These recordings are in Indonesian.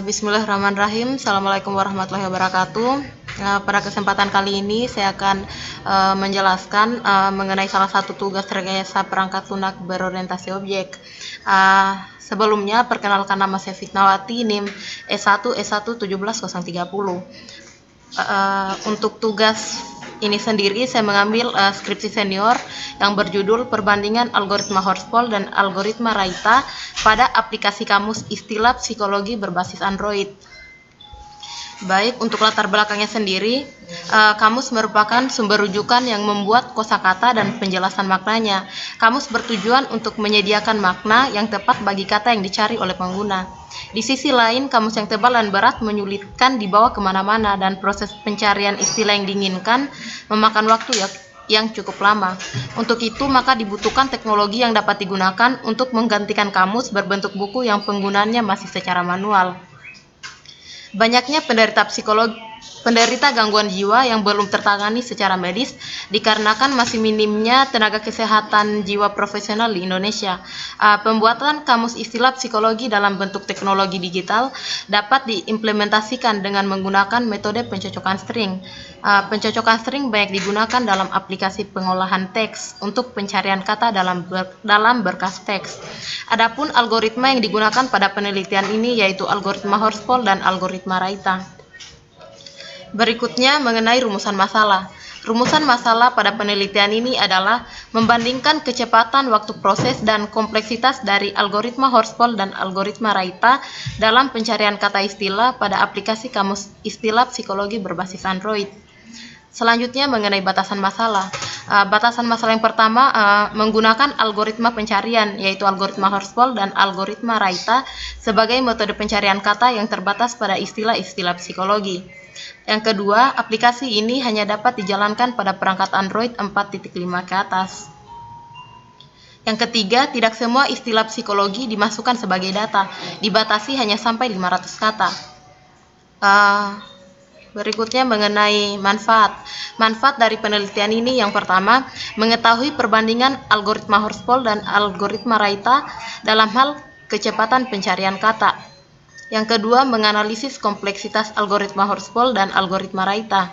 Bismillahirrahmanirrahim. Assalamualaikum warahmatullahi wabarakatuh. Pada kesempatan kali ini saya akan menjelaskan mengenai salah satu tugas rekayasa perangkat lunak berorientasi objek. Sebelumnya, perkenalkan nama saya Fitnawati, NIM S1 Untuk tugas ini sendiri saya mengambil skripsi senior yang berjudul Perbandingan Algoritma Horspoll dan Algoritma Raita pada aplikasi kamus istilah psikologi berbasis Android. Baik, untuk latar belakangnya sendiri, kamus merupakan sumber rujukan yang membuat kosakata dan penjelasan maknanya. Kamus bertujuan untuk menyediakan makna yang tepat bagi kata yang dicari oleh pengguna. Di sisi lain, kamus yang tebal dan berat menyulitkan dibawa kemana-mana, dan proses pencarian istilah yang diinginkan memakan waktu yang cukup lama. Untuk itu, maka dibutuhkan teknologi yang dapat digunakan untuk menggantikan kamus berbentuk buku yang penggunaannya masih secara manual. Banyaknya penderita gangguan jiwa yang belum tertangani secara medis dikarenakan masih minimnya tenaga kesehatan jiwa profesional di Indonesia. Pembuatan kamus istilah psikologi dalam bentuk teknologi digital dapat diimplementasikan dengan menggunakan metode pencocokan string. Pencocokan string banyak digunakan dalam aplikasi pengolahan teks untuk pencarian kata dalam berkas teks. Adapun algoritma yang digunakan pada penelitian ini yaitu algoritma Horspoll dan algoritma Raita. Berikutnya mengenai rumusan masalah. Rumusan masalah pada penelitian ini adalah membandingkan kecepatan waktu proses dan kompleksitas dari algoritma Horspoll dan algoritma Raita dalam pencarian kata istilah pada aplikasi kamus istilah psikologi berbasis Android. Selanjutnya mengenai batasan masalah. Batasan masalah yang pertama menggunakan algoritma pencarian yaitu algoritma Horspoll dan algoritma Raita sebagai metode pencarian kata yang terbatas pada istilah-istilah psikologi. Yang kedua, aplikasi ini hanya dapat dijalankan pada perangkat Android 4.5 ke atas. Yang ketiga, tidak semua istilah psikologi dimasukkan sebagai data, dibatasi hanya sampai 500 kata. Berikutnya mengenai manfaat. Manfaat dari penelitian ini yang pertama, mengetahui perbandingan algoritma Horspoll dan algoritma Raita dalam hal kecepatan pencarian kata. Yang kedua, menganalisis kompleksitas algoritma Horspoll dan algoritma Raita.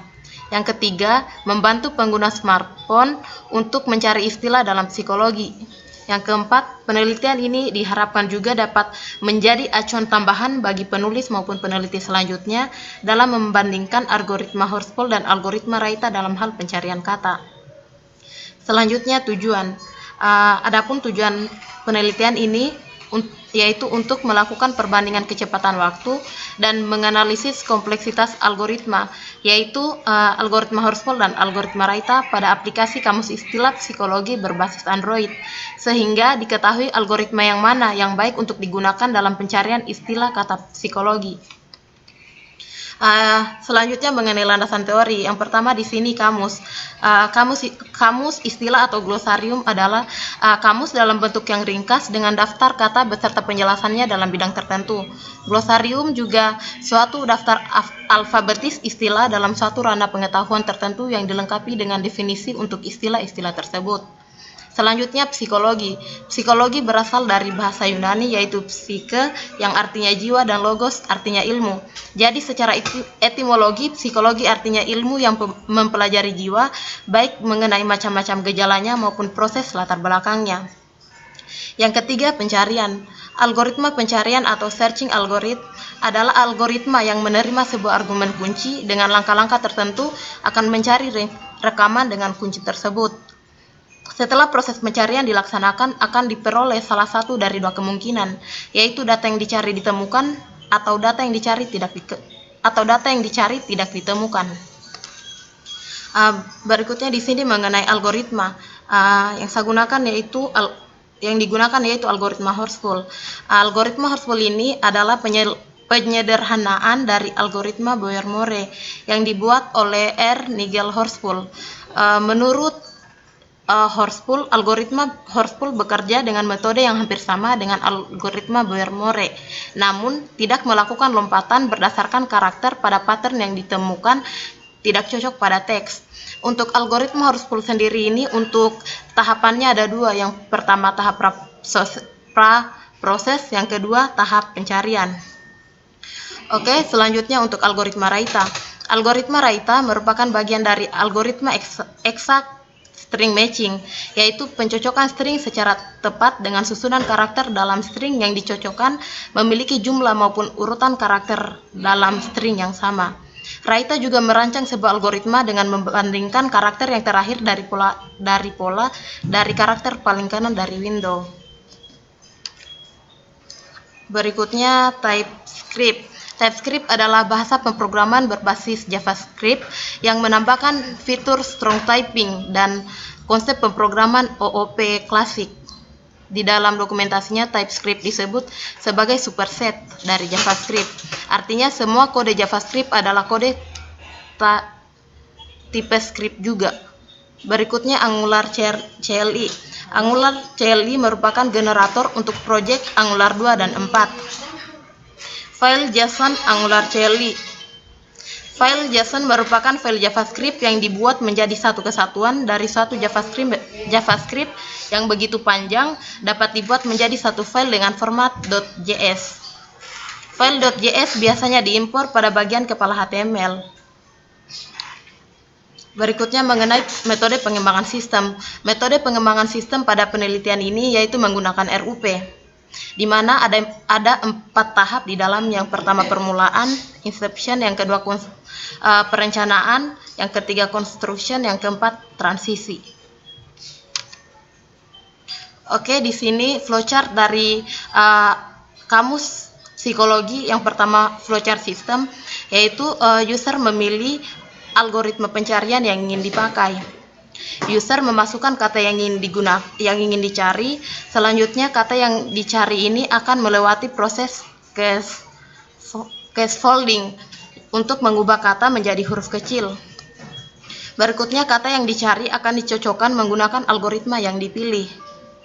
Yang ketiga, membantu pengguna smartphone untuk mencari istilah dalam psikologi. Yang keempat, penelitian ini diharapkan juga dapat menjadi acuan tambahan bagi penulis maupun peneliti selanjutnya dalam membandingkan algoritma Horspoll dan algoritma Raita dalam hal pencarian kata. Selanjutnya tujuan. Adapun tujuan penelitian ini yaitu untuk melakukan perbandingan kecepatan waktu dan menganalisis kompleksitas algoritma, yaitu algoritma Horspoll dan algoritma Raita pada aplikasi kamus istilah psikologi berbasis Android, sehingga diketahui algoritma yang mana yang baik untuk digunakan dalam pencarian istilah kata psikologi. Selanjutnya mengenai landasan teori. Yang pertama di sini kamus. Kamus istilah atau glosarium adalah kamus dalam bentuk yang ringkas dengan daftar kata beserta penjelasannya dalam bidang tertentu. Glosarium juga suatu daftar alfabetis istilah dalam suatu ranah pengetahuan tertentu yang dilengkapi dengan definisi untuk istilah-istilah tersebut. Selanjutnya psikologi. Psikologi berasal dari bahasa Yunani yaitu psike yang artinya jiwa dan logos artinya ilmu. Jadi secara etimologi psikologi artinya ilmu yang mempelajari jiwa baik mengenai macam-macam gejalanya maupun proses latar belakangnya. Yang ketiga, pencarian. Algoritma pencarian atau searching algorithm adalah algoritma yang menerima sebuah argumen kunci dengan langkah-langkah tertentu akan mencari rekaman dengan kunci tersebut. Setelah proses pencarian dilaksanakan, akan diperoleh salah satu dari dua kemungkinan, yaitu data yang dicari ditemukan atau data yang dicari tidak ditemukan. Berikutnya di sini mengenai algoritma. Yang digunakan yaitu algoritma Horspoll. Algoritma Horspoll ini adalah penyederhanaan dari algoritma Boyer-More yang dibuat oleh R. Nigel Horspoll. Menurut Horspoll, algoritma Horspoll bekerja dengan metode yang hampir sama dengan algoritma Boyer-More, namun tidak melakukan lompatan berdasarkan karakter pada pattern yang ditemukan tidak cocok pada teks. Untuk algoritma Horspoll sendiri ini untuk tahapannya ada dua. Yang pertama tahap pra-proses, yang kedua tahap pencarian. Oke, selanjutnya untuk algoritma Raita. Algoritma Raita merupakan bagian dari algoritma eksak string matching, yaitu pencocokan string secara tepat dengan susunan karakter dalam string yang dicocokkan memiliki jumlah maupun urutan karakter dalam string yang sama. Raita juga merancang sebuah algoritma dengan membandingkan karakter yang terakhir dari pola dari karakter paling kanan dari window. Berikutnya TypeScript. TypeScript adalah bahasa pemrograman berbasis JavaScript yang menambahkan fitur strong typing dan konsep pemrograman OOP klasik. Di dalam dokumentasinya, TypeScript disebut sebagai superset dari JavaScript. Artinya semua kode JavaScript adalah kode TypeScript juga. Berikutnya Angular CLI. Angular CLI merupakan generator untuk proyek Angular 2 dan 4. File JSON Angular CLI. File JSON merupakan file JavaScript yang dibuat menjadi satu kesatuan dari suatu JavaScript yang begitu panjang dapat dibuat menjadi satu file dengan format .js. File .js biasanya diimpor pada bagian kepala HTML. Berikutnya mengenai metode pengembangan sistem. Metode pengembangan sistem pada penelitian ini yaitu menggunakan RUP, di mana ada 4 tahap di dalam. Yang pertama permulaan, inception, yang kedua perencanaan, yang ketiga construction, yang keempat transisi. Oke, di sini flowchart dari kamus psikologi. Yang pertama flowchart system, yaitu user memilih algoritma pencarian yang ingin dipakai. User memasukkan kata yang ingin dicari. Selanjutnya kata yang dicari ini akan melewati proses scaffolding untuk mengubah kata menjadi huruf kecil. Berikutnya kata yang dicari akan dicocokkan menggunakan algoritma yang dipilih.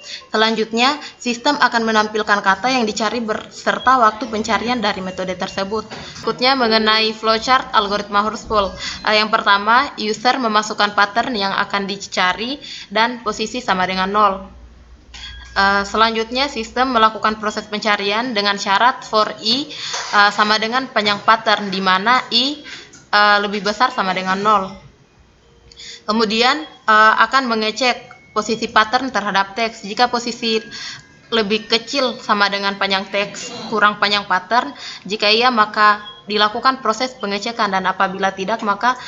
Selanjutnya, sistem akan menampilkan kata yang dicari beserta waktu pencarian dari metode tersebut. Berikutnya mengenai flowchart algoritma Horspool. Yang pertama, user memasukkan pattern yang akan dicari dan posisi sama dengan 0. Selanjutnya, sistem melakukan proses pencarian dengan syarat for i sama dengan panjang pattern, di mana i lebih besar sama dengan 0. Kemudian akan mengecek posisi pattern terhadap teks. Jika posisi lebih kecil sama dengan panjang teks kurang panjang pattern, jika iya maka dilakukan proses pengecekan, dan apabila tidak maka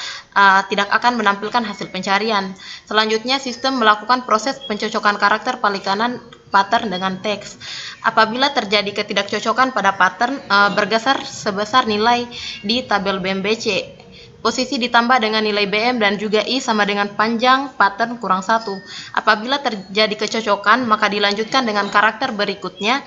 tidak akan menampilkan hasil pencarian. Selanjutnya sistem melakukan proses pencocokan karakter paling kanan pattern dengan teks. Apabila terjadi ketidakcocokan pada pattern, bergeser sebesar nilai di tabel BMBC. Posisi ditambah dengan nilai BM dan juga I sama dengan panjang pattern kurang 1. Apabila terjadi kecocokan, maka dilanjutkan dengan karakter berikutnya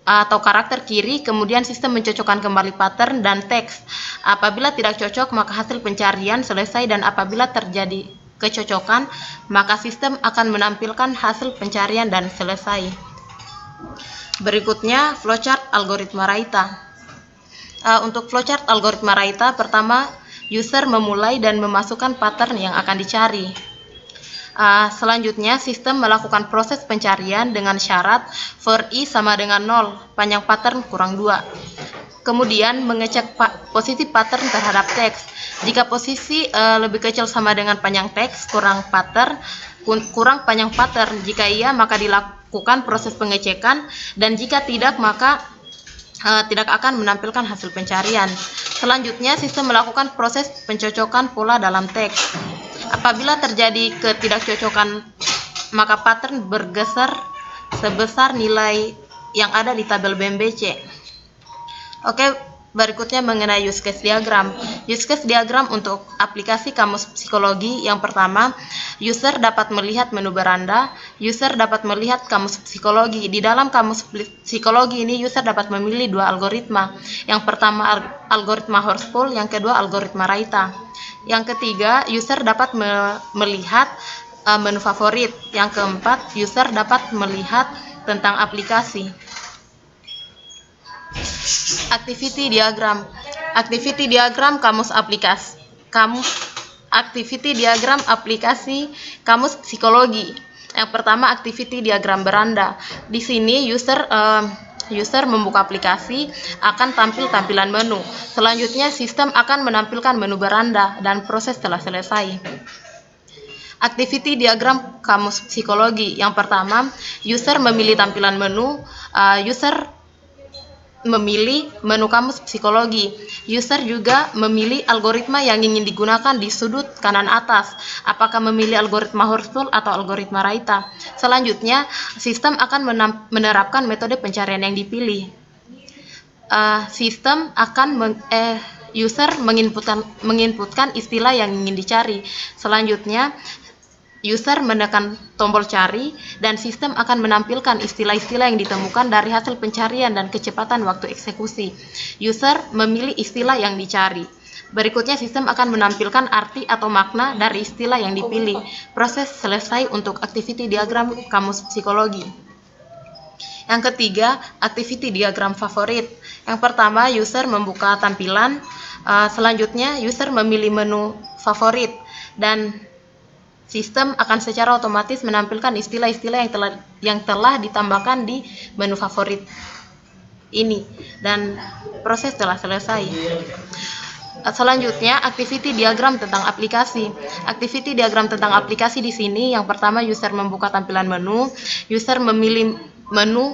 atau karakter kiri, kemudian sistem mencocokkan kembali pattern dan teks. Apabila tidak cocok, maka hasil pencarian selesai, dan apabila terjadi kecocokan, maka sistem akan menampilkan hasil pencarian dan selesai. Berikutnya, flowchart algoritma Raita. Untuk flowchart algoritma Raita, pertama, user memulai dan memasukkan pattern yang akan dicari. Selanjutnya, sistem melakukan proses pencarian dengan syarat for i sama dengan 0, panjang pattern kurang 2. Kemudian mengecek posisi pattern terhadap teks. Jika posisi lebih kecil sama dengan panjang teks kurang panjang pattern, jika iya maka dilakukan proses pengecekan, dan jika tidak maka tidak akan menampilkan hasil pencarian. Selanjutnya, sistem melakukan proses pencocokan pola dalam teks. Apabila terjadi ketidakcocokan, maka pattern bergeser sebesar nilai yang ada di tabel BMBC. Oke, berikutnya mengenai use case diagram. Use case diagram untuk aplikasi kamus psikologi. Yang pertama, user dapat melihat menu beranda. User dapat melihat kamus psikologi. Di dalam kamus psikologi ini, user dapat memilih 2 algoritma. Yang pertama algoritma Horspool, yang kedua algoritma Raita. Yang ketiga, user dapat melihat menu favorit. Yang keempat, user dapat melihat tentang aplikasi. Activity diagram. Activity diagram kamus aplikasi. Activity diagram aplikasi kamus psikologi. Yang pertama, activity diagram beranda. Di sini user user membuka aplikasi, akan tampil tampilan menu. Selanjutnya, sistem akan menampilkan menu beranda dan proses telah selesai. Activity diagram kamus psikologi. Yang pertama, user memilih tampilan menu. User memilih menu kamus psikologi. User juga memilih algoritma yang ingin digunakan di sudut kanan atas. Apakah memilih algoritma Horspool atau algoritma Raita? Selanjutnya, sistem akan menerapkan metode pencarian yang dipilih. User menginputkan istilah yang ingin dicari. Selanjutnya, user menekan tombol cari dan sistem akan menampilkan istilah-istilah yang ditemukan dari hasil pencarian dan kecepatan waktu eksekusi. User memilih istilah yang dicari. Berikutnya, sistem akan menampilkan arti atau makna dari istilah yang dipilih. Proses selesai untuk activity diagram kamus psikologi. Yang ketiga, activity diagram favorit. Yang pertama, user membuka tampilan. Selanjutnya, user memilih menu favorit dan sistem akan secara otomatis menampilkan istilah-istilah yang telah ditambahkan di menu favorit ini dan proses telah selesai. Selanjutnya, activity diagram tentang aplikasi. Activity diagram tentang aplikasi di sini, yang pertama, user membuka tampilan menu, user memilih menu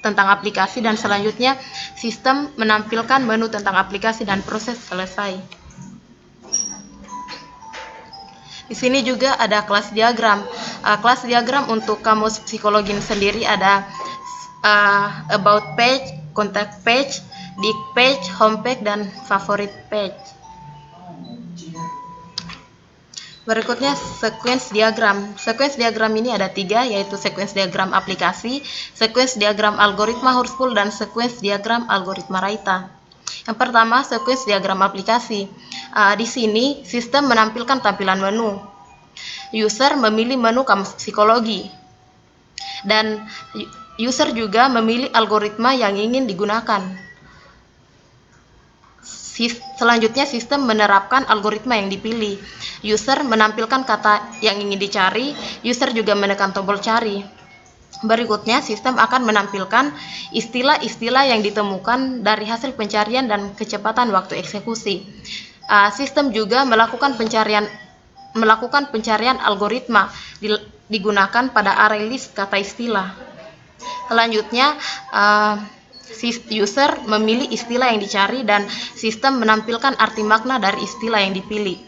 tentang aplikasi, dan selanjutnya sistem menampilkan menu tentang aplikasi dan proses selesai. Di sini juga ada kelas diagram. Kelas diagram untuk kamus psikologi sendiri ada about page, contact page, dig page, home page, dan favorite page. Berikutnya sequence diagram. Sequence diagram ini ada 3, yaitu sequence diagram aplikasi, sequence diagram algoritma Horspool, dan sequence diagram algoritma Raita. Yang pertama, sequence diagram aplikasi. Di sini sistem menampilkan tampilan menu. User memilih menu kamus psikologi dan user juga memilih algoritma yang ingin digunakan. Selanjutnya, sistem menerapkan algoritma yang dipilih. User menampilkan kata yang ingin dicari, user juga menekan tombol cari. Berikutnya, sistem akan menampilkan istilah-istilah yang ditemukan dari hasil pencarian dan kecepatan waktu eksekusi. Sistem juga melakukan pencarian algoritma digunakan pada array list kata istilah. Selanjutnya, user memilih istilah yang dicari dan sistem menampilkan arti makna dari istilah yang dipilih.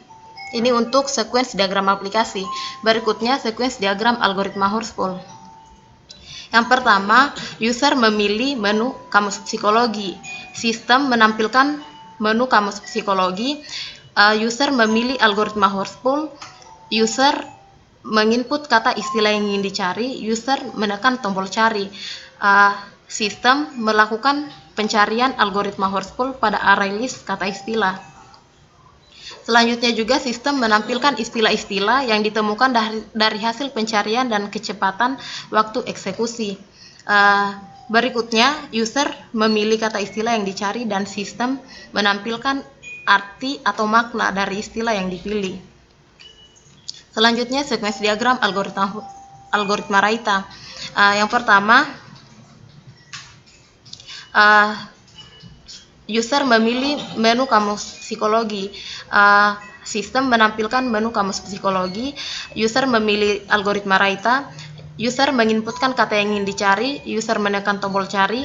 Ini untuk sequence diagram aplikasi. Berikutnya, sequence diagram algoritma Horspool. Yang pertama, user memilih menu kamus psikologi. Sistem menampilkan menu kamus psikologi. User memilih algoritma Horspool. User menginput kata istilah yang ingin dicari. User menekan tombol cari. Sistem melakukan pencarian algoritma Horspool pada array list kata istilah. Selanjutnya juga sistem menampilkan istilah-istilah yang ditemukan dari hasil pencarian dan kecepatan waktu eksekusi. Berikutnya, user memilih kata istilah yang dicari dan sistem menampilkan arti atau makna dari istilah yang dipilih. Selanjutnya, sequence diagram algoritma Raita. Yang pertama, user memilih menu kamus psikologi. Sistem menampilkan menu kamus psikologi. User memilih algoritma Raita. User menginputkan kata yang ingin dicari. User menekan tombol cari.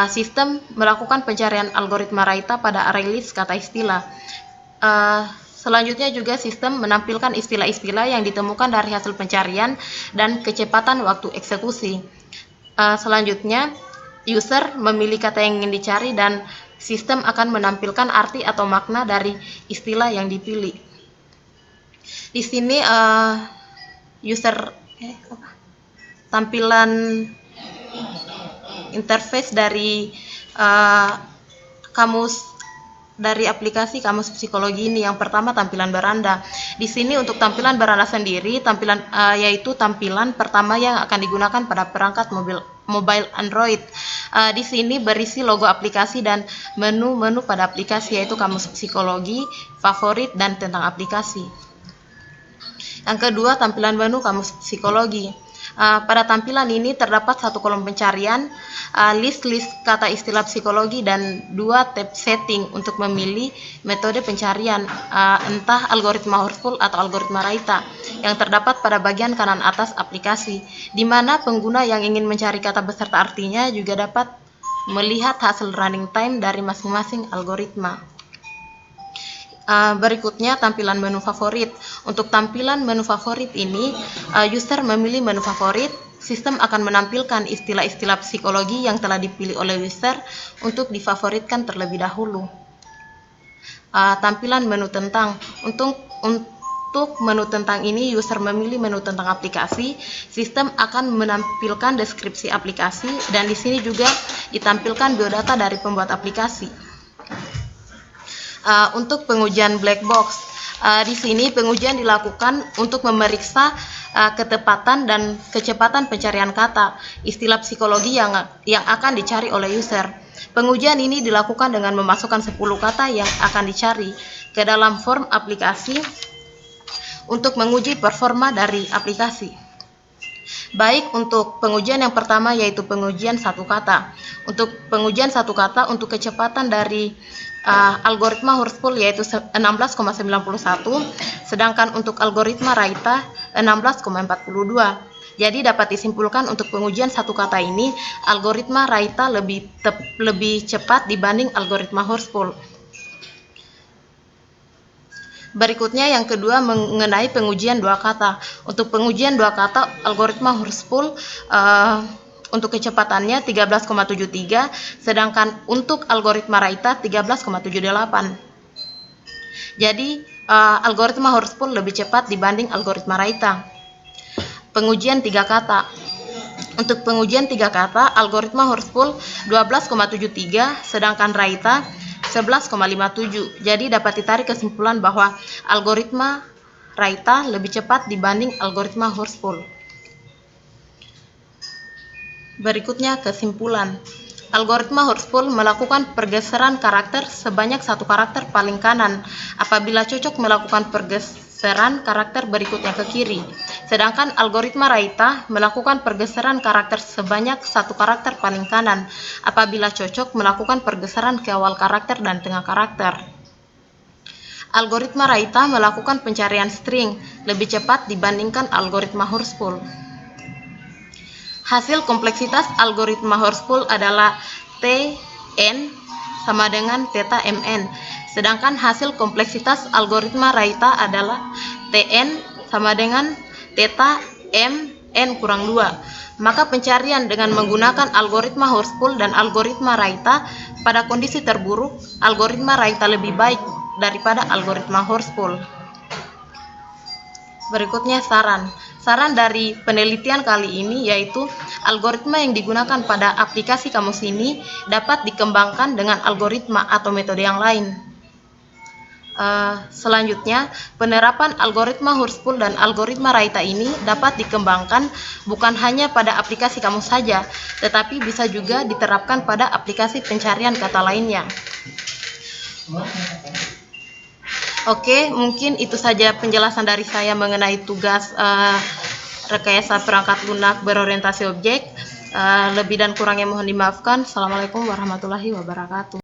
Sistem melakukan pencarian algoritma Raita pada array list kata istilah. Selanjutnya juga sistem menampilkan istilah-istilah yang ditemukan dari hasil pencarian dan kecepatan waktu eksekusi. Selanjutnya, user memilih kata yang ingin dicari dan sistem akan menampilkan arti atau makna dari istilah yang dipilih. Di sini tampilan interface dari dari aplikasi kamus psikologi ini. Yang pertama, tampilan beranda. Di sini untuk tampilan beranda sendiri, yaitu tampilan pertama yang akan digunakan pada perangkat mobile Android. Di sini berisi logo aplikasi dan menu-menu pada aplikasi, yaitu kamus psikologi, favorit, dan tentang aplikasi. Yang kedua, tampilan menu kamus psikologi. Pada tampilan ini terdapat satu kolom pencarian, list kata istilah psikologi, dan 2 tab setting untuk memilih metode pencarian, entah algoritma Horspool atau algoritma Raita, yang terdapat pada bagian kanan atas aplikasi, di mana pengguna yang ingin mencari kata beserta artinya juga dapat melihat hasil running time dari masing-masing algoritma. Berikutnya tampilan menu favorit. Untuk tampilan menu favorit ini, user memilih menu favorit, sistem akan menampilkan istilah-istilah psikologi yang telah dipilih oleh user untuk difavoritkan terlebih dahulu. Tampilan menu tentang. Untuk menu tentang ini, user memilih menu tentang aplikasi, sistem akan menampilkan deskripsi aplikasi, dan di sini juga ditampilkan biodata dari pembuat aplikasi. Untuk pengujian black box, di sini pengujian dilakukan untuk memeriksa ketepatan dan kecepatan pencarian kata istilah psikologi yang akan dicari oleh user. Pengujian ini dilakukan dengan memasukkan 10 kata yang akan dicari ke dalam form aplikasi untuk menguji performa dari aplikasi. Baik, untuk pengujian yang pertama yaitu pengujian satu kata. Untuk pengujian satu kata untuk kecepatan dari algoritma Horspool yaitu 16,91, sedangkan untuk algoritma Raita 16,42. Jadi dapat disimpulkan untuk pengujian satu kata ini, algoritma Raita lebih cepat dibanding algoritma Horspool. Berikutnya yang kedua mengenai pengujian dua kata. Untuk pengujian dua kata, algoritma Horspool untuk kecepatannya 13,73, sedangkan untuk algoritma Raita 13,78. Jadi algoritma Horspool lebih cepat dibanding algoritma Raita. Pengujian tiga kata. Untuk pengujian tiga kata, algoritma Horspool 12,73, sedangkan Raita 11,57. Jadi dapat ditarik kesimpulan bahwa algoritma Raita lebih cepat dibanding algoritma Horspool. Berikutnya kesimpulan. Algoritma Horspool melakukan pergeseran karakter sebanyak satu karakter paling kanan apabila cocok melakukan pergeseran karakter berikutnya ke kiri. Sedangkan algoritma Raita melakukan pergeseran karakter sebanyak satu karakter paling kanan apabila cocok melakukan pergeseran ke awal karakter dan tengah karakter. Algoritma Raita melakukan pencarian string lebih cepat dibandingkan algoritma Horspool. Hasil kompleksitas algoritma Horspool adalah Tn sama dengan theta mn, sedangkan hasil kompleksitas algoritma Raita adalah Tn sama dengan theta mn kurang 2. Maka pencarian dengan menggunakan algoritma Horspool dan algoritma Raita pada kondisi terburuk, algoritma Raita lebih baik daripada algoritma Horspool. Berikutnya saran dari penelitian kali ini yaitu algoritma yang digunakan pada aplikasi kamus ini dapat dikembangkan dengan algoritma atau metode yang lain. Selanjutnya, penerapan algoritma Horspool dan algoritma Raita ini dapat dikembangkan bukan hanya pada aplikasi kamus saja, tetapi bisa juga diterapkan pada aplikasi pencarian kata lainnya. Oke, mungkin itu saja penjelasan dari saya mengenai tugas rekayasa perangkat lunak berorientasi objek. Lebih dan kurangnya mohon dimaafkan. Assalamualaikum warahmatullahi wabarakatuh.